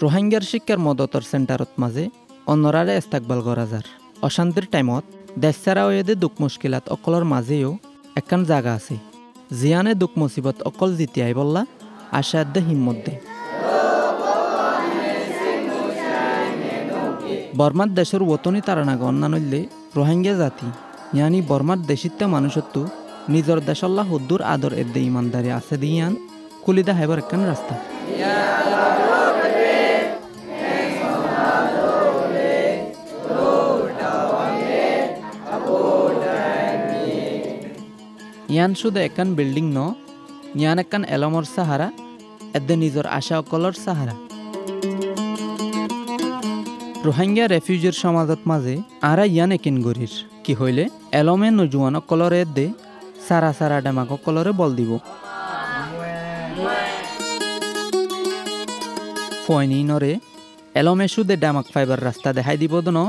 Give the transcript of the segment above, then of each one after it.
রোহিঙ্গার শিক্ষার মদতর সেন্টারত মাঝে অন্যরারে ইস্তাকবাল করা যার অশান্তির টাইমত দেশ ছাড়া ওয়েদে দুঃখ মুশকিলাত অকলর মাঝেও একখান জায়গা আছে জিয়ানে দুঃখ মুসিবত অকল জিতিয়াই বললা আশাদ্দে হিম্মত দে বর্মার দেশের ওতনি তারানাগ অন্যান্যলে রোহিঙ্গা জাতি ইয়ানি বর্মার দেশিত্ব মানুষত্ব নিজের দেশল্লা হুদ্দুর আদর এদ্দে ইমানদারি আছে দিয়ান কুলিদা হেবার একখান রাস্তা ইয়ান শুধু একখান বিল্ডিং ন ইয়ান একখান এলমর সাহারা এদ্দে নিজের আশা অকলর সাহারা রোহিঙ্গা রেফিউজির সমাজত মাঝে আরা ইয়ান একিন গরির কি হইলে এলমে নজুয়ান কলরে দে সারা সারা ডেমাক কলরে বল দিব ফয়নি নরে এলমে সুদে ডেমাক ফাইবার রাস্তা দেখাই দিব ন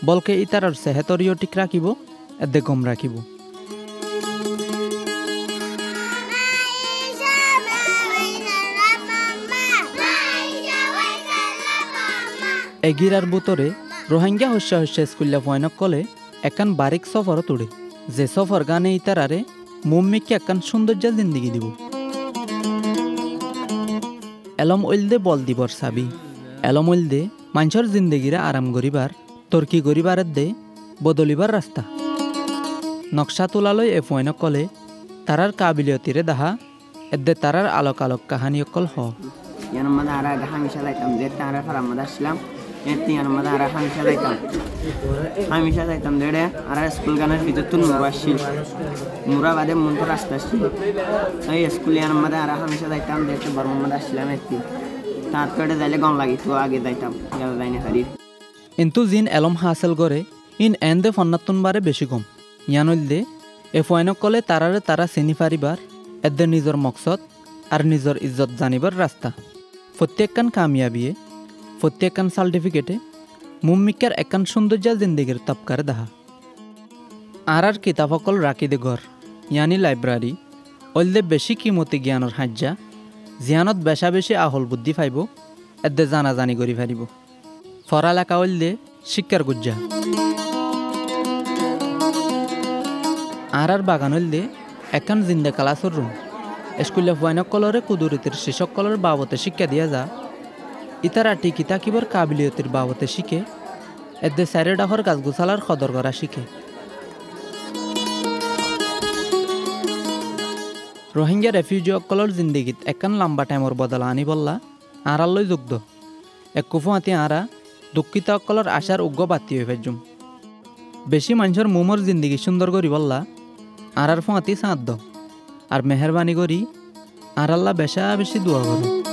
বলকে ইতারার সেহেতরিও ঠিক রাখিব এদে গম রাখিব এগিরার বুতরে রোহিঙ্গা হস্যা স্কুল্লা ফয়নক কলে একান বারিক সফর তুড়ে যে সফর গানে ইতারারে মুম্মিকে একান সৌন্দর্য জিন্দিগি দিব এলম ওইলদে বল দিবর সাবি এলম ওইলদে মানুষের জিন্দিগিরে আরাম করিবার তর্কি করিবার দে বদলিবার রাস্তা নকশা তোলালয় এ ফয়নক কলে তারার কাবিলিয়তিরে দাহা এদে তারার আলোক আলোক কাহানি অকল হ ইয়ার মধ্যে আর হামিশা যাইতাম যে তারা ফারার মধ্যে আসলাম ইয়ার মধ্যে আর হামিশা যাইতাম দেড়ে আর স্কুল গানের ভিতর তো নুরা আসছিল নুরা বাদে মন তো রাস্তা আসছিল এই স্কুল ইয়ার মধ্যে আর হামিশা যাইতাম দেখতে বর্মার মধ্যে আসছিলাম একটু তারপরে যাইলে গম লাগি তো আগে যাইতাম ইয়ার যাইনি হারি কিন্তু জিন এলম হাসিল করে ইন এন্দে ফন্নাতুন বারে বেশি কম ইয়ানল দে এ ফয়নক কলে তারারে তারা চিনি পারিবার এদে নিজের মকসদ আর নিজের ইজ্জত জানিবার রাস্তা প্রত্যেকখান কামিয়াবিয়ে প্রত্যেকখান সার্টিফিকেটে মুম্মিকার একখান সৌন্দর্য জিন্দিগির তপকার দাহা আর কিতাবকল রাখি দে ঘর ইয়ানি লাইব্রেরি ওইলদে বেশি কিমতি জ্ঞানের হাজ্যা জিয়ানত বেশা বেশি আহল বুদ্ধি ফাইব এদে জানাজানি করি ফারিব ফরালেখা ওইলদে শিক্ষার গুজ্জা আর বাগান ওইলদে একখান জিন্দা ক্লাসের রুম স্কুলে ফয়নক কলরে কুদুরিতের শিক্ষক কলর বাবতে শিক্ষা দিয়া যা ইতারা টিকি তাকিবার কাবিলিয়তির বাবতে শিখে এদে সাইরে ডাহর গাছ গোছালার খদর করা শিখে রোহিঙ্গা রেফিউজি অকলর জিন্দিগিত একখান লম্বা টাইমর বদলা আনি বললা আড়ালই যুগ্ধ এক কুফু হাতি আরা দুঃখিত অকলর আশার উগ্র বাতি হয়ে ফেজুম বেশি মানুষের মোমর জিন্দিগি সুন্দর করি বললা আর ফুঁয়াতি সাঁত দ আর মেহরবানি করি আর আল্লাহ বেশা বেশি দোয়া করো।